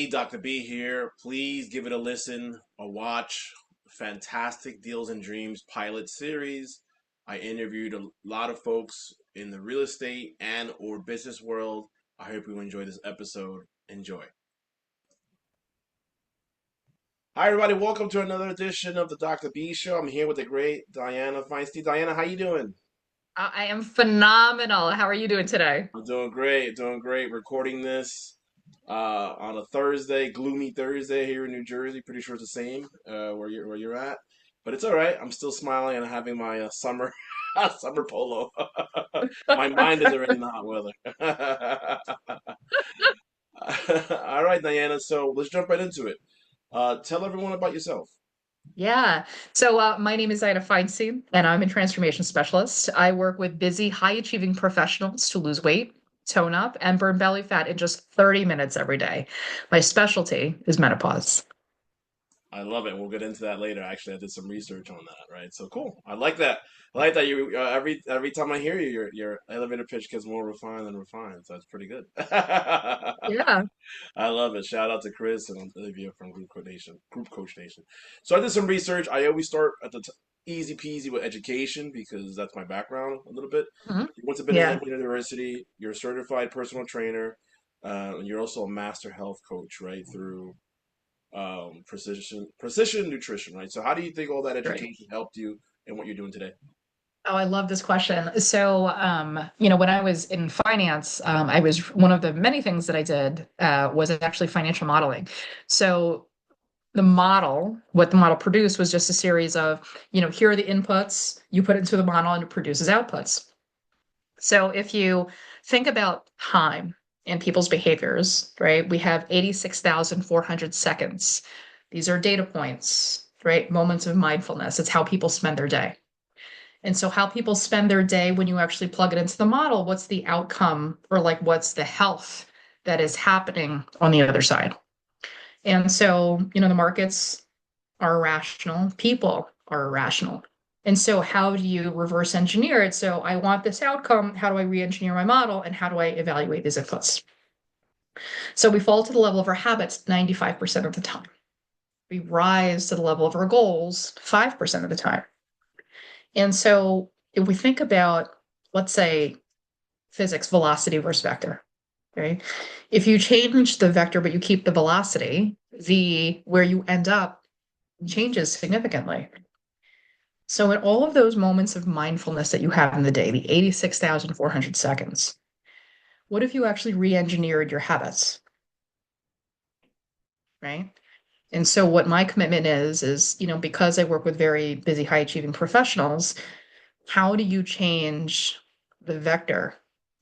Dr. B here. Please give it a listen, a watch. Fantastic Deals and Dreams pilot series. I interviewed a lot of folks in the real estate and or business world. I hope you enjoy this episode. Enjoy. Hi everybody, welcome to another edition of the Dr. B Show. I'm here with the great Diana Feinstein. Diana, how you doing? I am phenomenal. How are you doing today? I'm doing great, doing great. Recording this on a Thursday, gloomy Thursday here in New Jersey. Pretty sure it's the same where you're at, but it's all right. I'm still smiling and having my summer summer polo. My mind is already in the hot weather. All right, Diana. So let's jump right into it. Tell everyone about yourself. Yeah. So my name is Ida Feinstein, and I'm a transformation specialist. I work with busy, high-achieving professionals to lose weight, tone up, and burn belly fat in just 30 minutes every day. My specialty is menopause. I love it. We'll get into that later. Actually, I did some research on that, right? So cool. I like that. I like that you every time I hear you, your elevator pitch gets more refined and refined. So that's pretty good. Yeah. I love it. Shout out to Chris and Olivia from Group Coach Nation. So I did some research. I always start at the easy peasy with education because that's my background a little bit. Mhm. You went to Yeah. Benedict University. You're a certified personal trainer, and you're also a master health coach, right? Through precision nutrition, right? So how do you think all that Great. education helped you in what you're doing today? Oh, I love this question. So when I was in finance, I was one of the many things that I did was actually financial modeling. So what the model produced was just a series of, here are the inputs, you put it into the model and it produces outputs. So if you think about time and people's behaviors, right, we have 86,400 seconds. These are data points, right? Moments of mindfulness. It's how people spend their day. And so how people spend their day when you actually plug it into the model, what's the outcome or like what's the health that is happening on the other side? And so, the markets are irrational, people are irrational. And so, how do you reverse engineer it? So, I want this outcome. How do I re engineer my model? And how do I evaluate these inputs? So, we fall to the level of our habits 95% of the time. We rise to the level of our goals 5% of the time. And so, if we think about, let's say, physics, velocity versus vector, right? If you change the vector, but you keep the velocity, where you end up changes significantly. So, in all of those moments of mindfulness that you have in the day, the 86,400 seconds, what if you actually re engineered your habits, right? And so, what my commitment is, because I work with very busy, high achieving professionals, how do you change the vector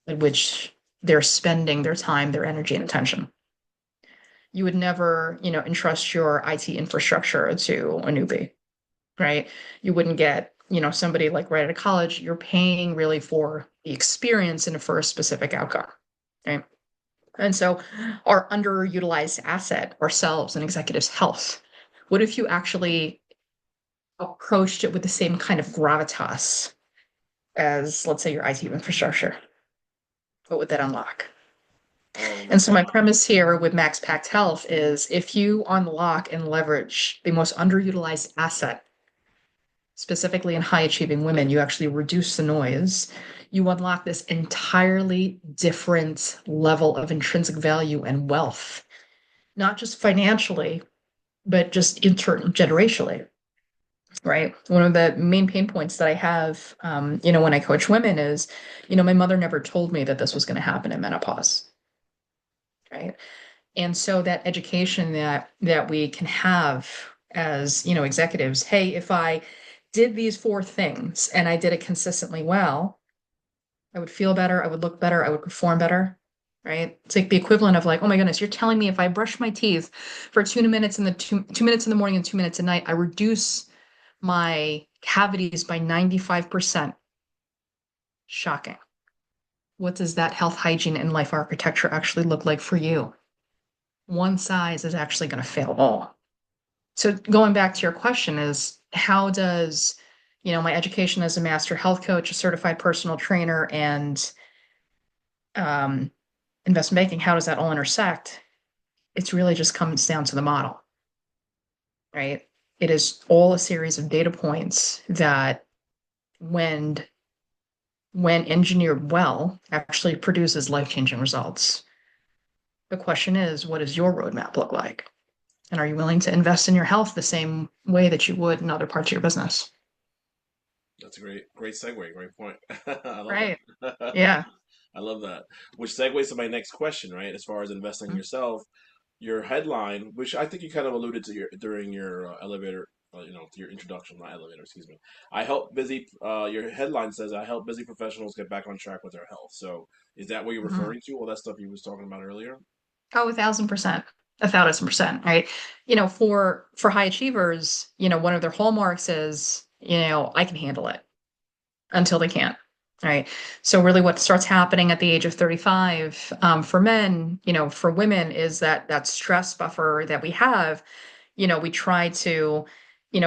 in which they're spending their time, their energy, and attention? You would never, entrust your IT infrastructure to a newbie, right? You wouldn't get, somebody like right out of college. You're paying really for the experience and for a specific outcome, right? And so our underutilized asset, ourselves and executives' health, what if you actually approached it with the same kind of gravitas as, let's say, your IT infrastructure? What would that unlock? Oh And my so my God. premise here with MaxPact Health is if you unlock and leverage the most underutilized asset, specifically in high achieving women, you actually reduce the noise. You unlock this entirely different level of intrinsic value and wealth, not just financially, but just intergenerationally, right? One of the main pain points that I have, when I coach women is, my mother never told me that this was going to happen in menopause, right? And so that education that we can have as, executives, hey, if I did these four things and I did it consistently well, I would feel better, I would look better, I would perform better, right? It's like the equivalent of like, oh my goodness, you're telling me if I brush my teeth for 2 minutes in the 2 minutes in the morning and 2 minutes at night, I reduce my cavities by 95%. Shocking. What does that health hygiene and life architecture actually look like for you? One size is actually going to fail all. So going back to your question is how does, my education as a master health coach, a certified personal trainer, and um, investment banking, how does that all intersect? It's really just comes down to the model, right? It is all a series of data points that when engineered well actually produces life-changing results. The question is, what does your roadmap look like? And are you willing to invest in your health the same way that you would in other parts of your business? That's a great segue. Great point. I love Right. that. Yeah. I love that. Which segues to my next question, right? As far as investing in yourself, your headline, which I think you kind of alluded to during your elevator, your introduction, not elevator, excuse me. I help busy. Your headline says, "I help busy professionals get back on track with their health." So, is that what you're Mhm. referring to? All that stuff you was talking about earlier? Oh, 1,000%. 1,000%, right? For high achievers, one of their hallmarks is, I can handle it until they can't. Right. So really what starts happening at the age of 35, for men, for women is that stress buffer that we have, we try to,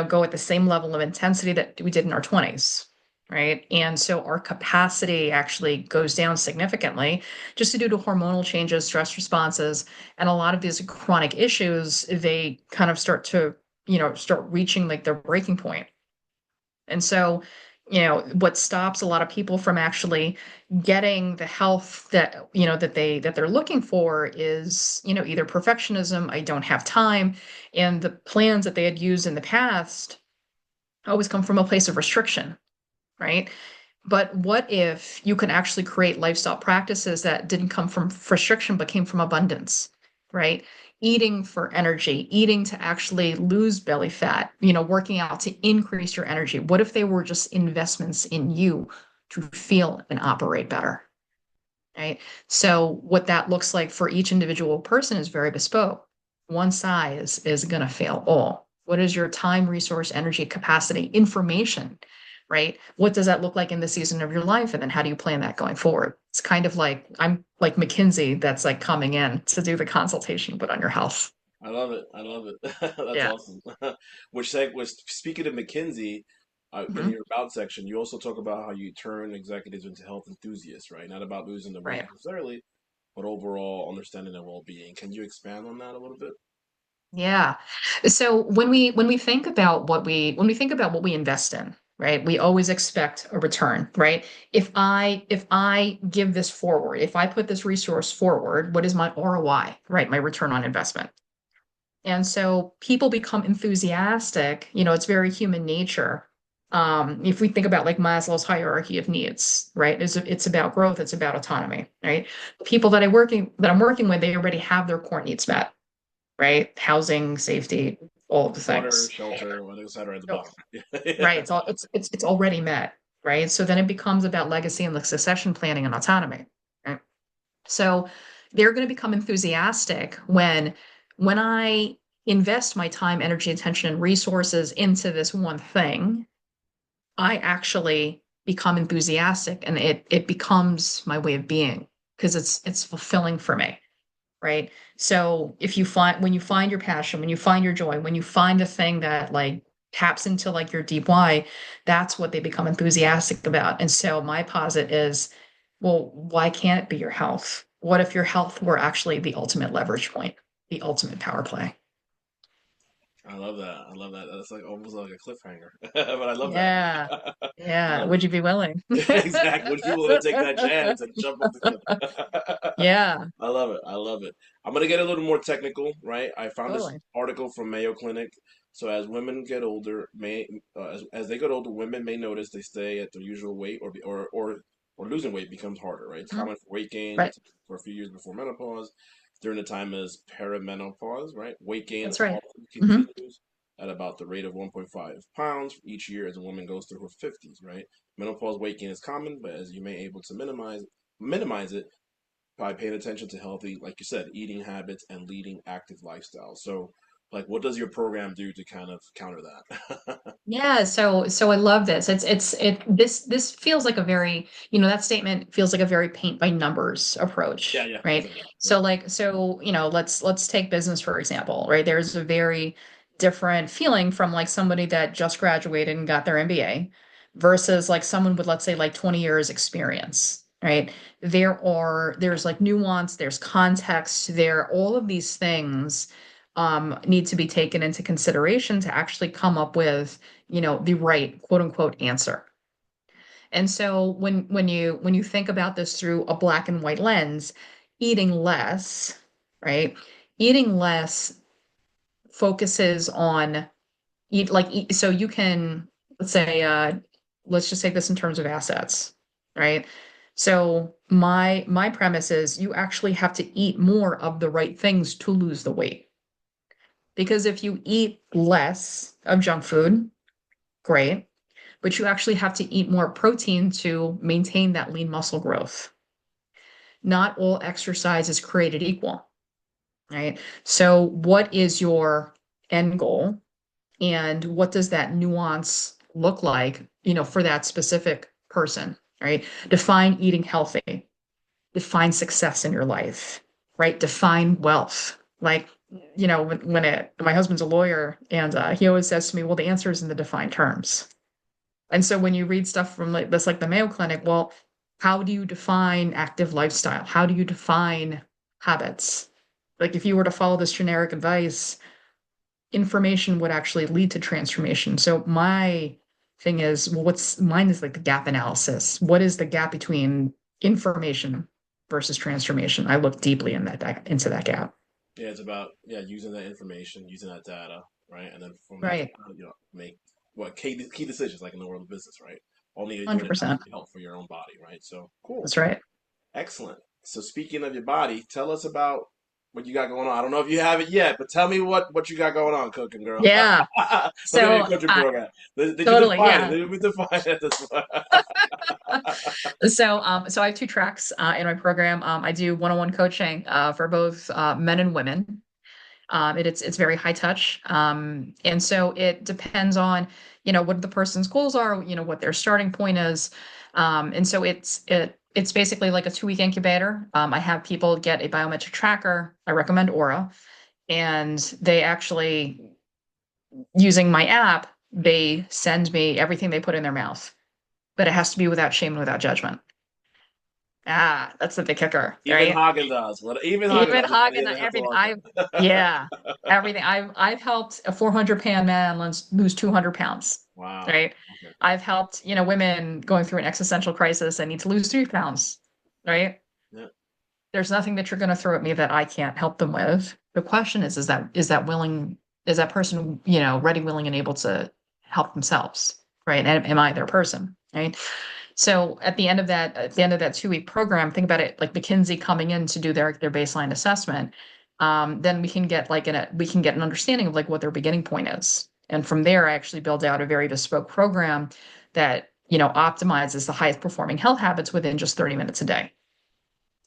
go at the same level of intensity that we did in our 20s. Right. And so our capacity actually goes down significantly just due to hormonal changes, stress responses, and a lot of these chronic issues, they kind of start reaching like their breaking point. And so, what stops a lot of people from actually getting the health that, that they're looking for is, either perfectionism, I don't have time, and the plans that they had used in the past always come from a place of restriction, right? But what if you could actually create lifestyle practices that didn't come from restriction, but came from abundance, right? Eating for energy, eating to actually lose belly fat, working out to increase your energy. What if they were just investments in you to feel and operate better, right? So what that looks like for each individual person is very bespoke. One size is going to fail all. What is your time, resource, energy, capacity, information, right? What does that look like in the season of your life? And then how do you plan that going forward? It's kind of like I'm like McKinsey that's like coming in to do the consultation, but on your health. I love it. I love it. That's Yeah. awesome. Was speaking of McKinsey, in Mhm. your about section, you also talk about how you turn executives into health enthusiasts, right? Not about losing the weight Right. necessarily, but overall understanding their well-being. Can you expand on that a little bit? Yeah. So when we think about what we invest in, right? We always expect a return, right? If I give this forward, if I put this resource forward, what is my ROI, right? My return on investment. And so people become enthusiastic, it's very human nature. If we think about like Maslow's hierarchy of needs, right? It's about growth, it's about autonomy, right? The people that I'm working with, they already have their core needs met, right? Housing, safety, all of the Water, things. shelter, et cetera at the So, bottom. right. Yeah. It's already met, right? So then it becomes about legacy and like succession planning and autonomy. Right? So they're going to become enthusiastic when I invest my time, energy, attention, and resources into this one thing, I actually become enthusiastic and it becomes my way of being because it's fulfilling for me, right? So if you find when you find your passion, when you find your joy, when you find the thing that like taps into like your deep why, that's what they become enthusiastic about. And so my posit is, well, why can't it be your health? What if your health were actually the ultimate leverage point, the ultimate power play? I love that. I love that. That's like almost like a cliffhanger, but I love that. Yeah. I Yeah. love Would you be willing? it. Exactly. Would you want to take that chance and jump off the cliff? Yeah, I love it. I love it. I'm gonna get a little more technical, right? I found this totally. article from Mayo Clinic. So as women get older, as they get older, women may notice they stay at their usual weight, or losing weight becomes harder, right? It's Mhm. common for weight gain Right. for a few years before menopause. During the time as perimenopause, right? Weight gain That's right. often Hmm. continues at about the rate of 1.5 pounds each year as a woman goes through her 50s, right? Menopause weight gain is common, but as you may able to minimize it by paying attention to healthy, like you said, eating habits and leading active lifestyles. So, like, what does your program do to kind of counter that? Yeah, so I love this. This feels like a very, that statement feels like a very paint by numbers Yeah, approach, yeah, right? exactly. Yep. Let's take business for example, right? There's a very different feeling from like somebody that just graduated and got their MBA versus like someone with let's say like 20 years experience. right? There's like nuance, there's context, all of these things need to be taken into consideration to actually come up with, the right quote unquote answer. And so when you think about this through a black and white lens, eating less, right? Eating less focuses on so you can, let's say, let's just take this in terms of assets, right? So my premise is you actually have to eat more of the right things to lose the weight. Because if you eat less of junk food, great, but you actually have to eat more protein to maintain that lean muscle growth. Not all exercise is created equal, right? So what is your end goal? And what does that nuance look like, for that specific person, right? Define eating healthy, define success in your life, right? Define wealth. Like, my husband's a lawyer, and he always says to me, well, the answer is in the defined terms. And so when you read stuff from like this, like the Mayo Clinic, well, how do you define active lifestyle? How do you define habits? Like if you were to follow this generic advice, information would actually lead to transformation. So my thing is, well, what's mine is like the gap analysis. What is the gap between information versus transformation? I look deeply into that gap. Yeah, it's about using that information, using that data, right, and then from that, Right. make what key decisions like in the world of business, right? Only you're doing it out 100%. for help for your own body, right? So cool, That's right. excellent. So speaking of your body, tell us about what you got going on. I don't know if you have it yet, but tell me what you got going on, cooking girl. Yeah. Look at your So, coaching program. Did you totally. define it? Yeah. Did we define it this one? So I have two tracks in my program. I do one-on-one coaching for both men and women. It's very high touch. And so it depends on, what the person's goals are, what their starting point is. And so it's basically like a 2-week incubator. I have people get a biometric tracker. I recommend Aura, and they actually, using my app, they send me everything they put in their mouth, but it has to be without shame and without judgment. Ah, that's the big kicker, Even right? Hagen does. What even Hagen Even does at the hugging end have to everything. love Yeah, that. everything. I've helped a 400-pound man lose 200 pounds, Wow. right? Okay. I've helped, women going through an existential crisis and need to lose 3 pounds, right? Yeah. There's nothing that you're going to throw at me that I can't help them with. The question is that person, ready, willing, and able to help themselves, right? And am I their person, right? So at the end of that 2-week program, think about it like McKinsey coming in to do their baseline assessment. Then we can get an understanding of like what their beginning point is. And from there, I actually build out a very bespoke program that, optimizes the highest performing health habits within just 30 minutes a day.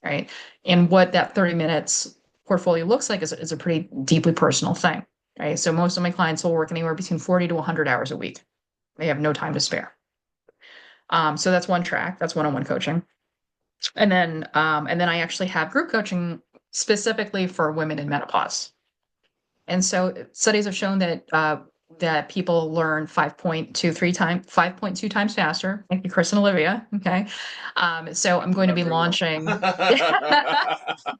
Right. And what that 30 minutes portfolio looks like is a pretty deeply personal thing. Right. So most of my clients will work anywhere between 40 to 100 hours a week. They have no time to spare. So that's one track. That's one-on-one coaching. And then I actually have group coaching specifically for women in menopause. And so studies have shown that people learn 5.2 times faster. Thank you, Chris and Olivia. Okay. So I'm going to be Remember them. launching.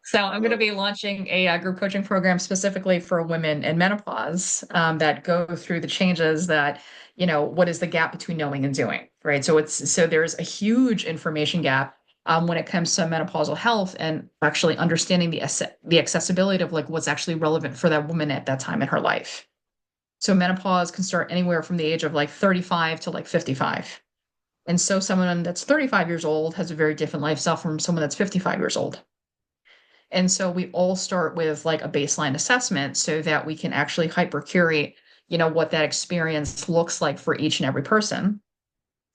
So I'm going to Love be it. launching a group coaching program specifically for women in menopause that go through the changes that, what is the gap between knowing and doing, right? So there's a huge information gap when it comes to menopausal health and actually understanding the accessibility of like what's actually relevant for that woman at that time in her life. So menopause can start anywhere from the age of like 35 to like 55. And so someone that's 35 years old has a very different lifestyle from someone that's 55 years old. And so we all start with like a baseline assessment so that we can actually hyper curate, what that experience looks like for each and every person,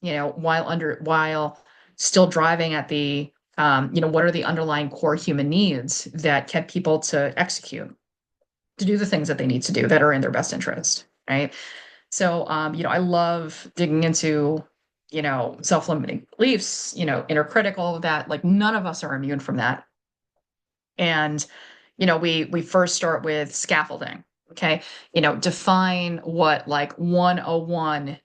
while still driving at what are the underlying core human needs that get people to execute, to do the things that they need to do that are in their best interest, right? So, I love digging into, self-limiting beliefs, inner critic, all of that. Like none of us are immune from that. And, we first start with scaffolding. Okay. Define what like 101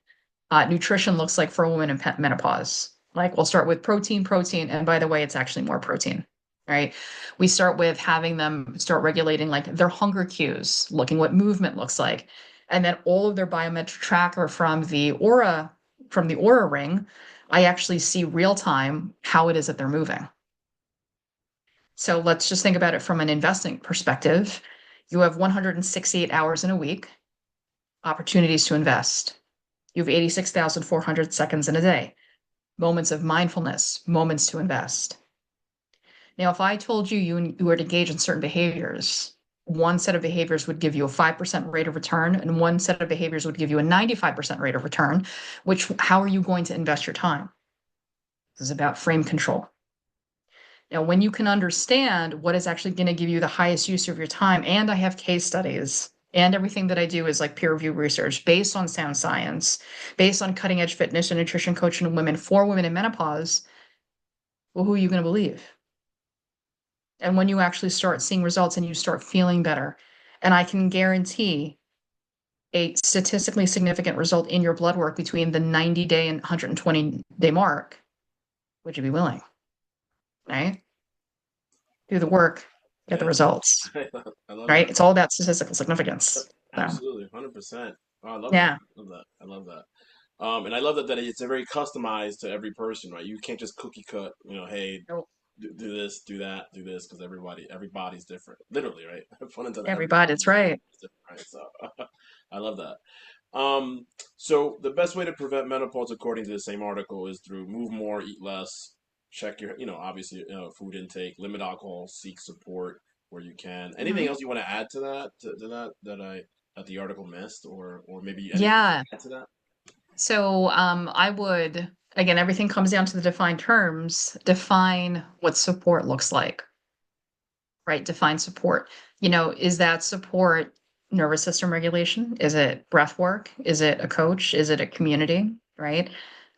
nutrition looks like for a woman in menopause. Like we'll start with protein, protein, and by the way, it's actually more protein, right? We start with having them start regulating like their hunger cues, looking what movement looks like, and then all of their biometric tracker from the aura ring, I actually see real time how it is that they're moving. So let's just think about it from an investing perspective. You have 168 hours in a week, opportunities to invest. You have 86,400 seconds in a day, moments of mindfulness, moments to invest. Now, if I told you you were to engage in certain behaviors, one set of behaviors would give you a 5% rate of return, and one set of behaviors would give you a 95% rate of return, how are you going to invest your time? This is about frame control. Now, when you can understand what is actually going to give you the highest use of your time, and I have case studies, and everything that I do is like peer reviewed research based on sound science, based on cutting edge fitness and nutrition coaching of women for women in menopause, well, who are you going to believe? And when you actually start seeing results and you start feeling better, and I can guarantee a statistically significant result in your blood work between the 90-day and 120-day mark, would you be willing? Right? Do the work, get the Yeah, results. I love Right? that. It's all about statistical significance. So, Absolutely, 100%. Oh, I love that. yeah, I love that. I love that. And I love that it's a very customized to every person, right? You can't just cookie cut, hey, no, do this, do that, do this, because everybody's different. Literally, right? Pun intended, everybody's everybody's right. different, right? So I love that. So the best way to prevent menopause, according to the same article, is through move more, eat less, check your, obviously, food intake, limit alcohol, seek support where you can. Anything Mhm. else you want to add to that, to that, that the article missed, or maybe anything Yeah. to add to that? So, I would, again, everything comes down to the defined terms. Define what support looks like, right? Define support. Is that support nervous system regulation? Is it breath work? Is it a coach? Is it a community? Right?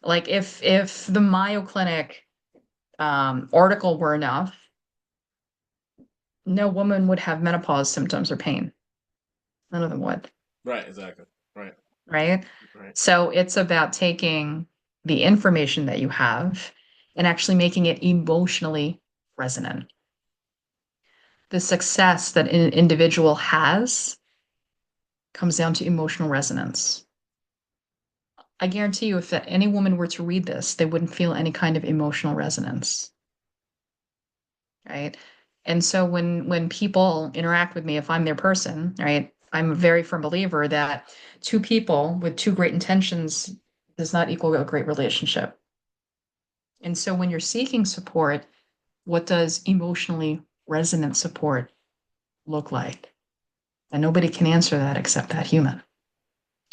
Like if the Mayo Clinic article were enough, no woman would have menopause symptoms or pain. None of them would, Right, exactly. Right, right? right. So it's about taking the information that you have and actually making it emotionally resonant. The success that an individual has comes down to emotional resonance. I guarantee you, if any woman were to read this, they wouldn't feel any kind of emotional resonance, right? And so when people interact with me, if I'm their person, right, I'm a very firm believer that two people with two great intentions does not equal a great relationship. And so when you're seeking support, what does emotionally resonant support look like? And nobody can answer that except that human.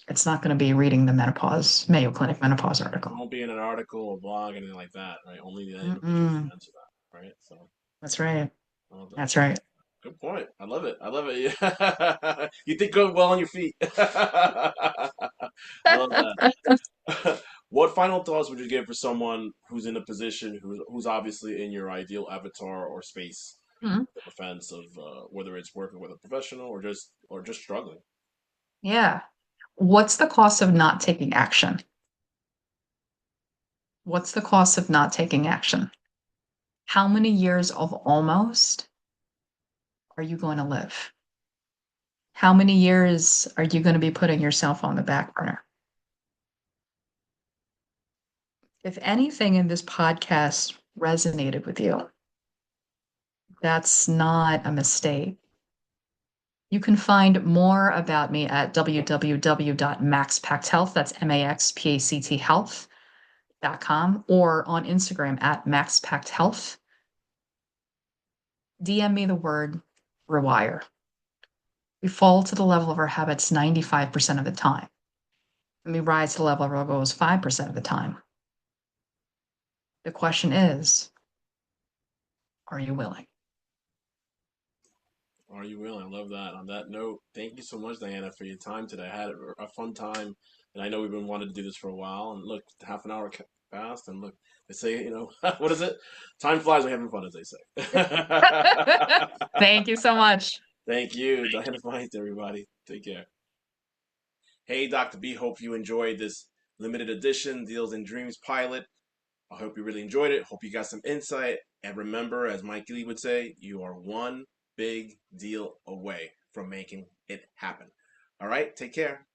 It's not going to be reading the Mayo Clinic menopause It article. won't be in an article or blog, anything like that, right? Only the individual can Mm-mm. answer that, right? So That's right. I love that. That's right. Good point. I love it. I love it. You think good well on your feet. I love that. What final thoughts would you give for someone who's in a position who's obviously in your ideal avatar or space, Mhm. offense of whether it's working with a professional or just struggling? Yeah. What's the cost of not taking action? What's the cost of not taking action? How many years of almost are you going to live? How many years are you going to be putting yourself on the back burner? If anything in this podcast resonated with you, that's not a mistake. You can find more about me at www.maxpacthealth, that's MaxPact health.com, or on Instagram at MaxPact Health. DM me the word rewire. We fall to the level of our habits 95% of the time, and we rise to the level of our goals 5% of the time. The question is, are you willing? Are you willing? I love that. On that note, thank you so much, Diana, for your time today. I had a fun time, and I know we've been wanting to do this for a while. And look, half an hour passed, and look, they say, what is it? Time flies when you're having fun, as they say. Thank you so much. Thank you, Diana Feinstein, everybody. Take care. Hey, Dr. B, hope you enjoyed this limited edition Deals and Dreams pilot. I hope you really enjoyed it. Hope you got some insight. And remember, as Mike Lee would say, you are one big deal away from making it happen. All right, take care.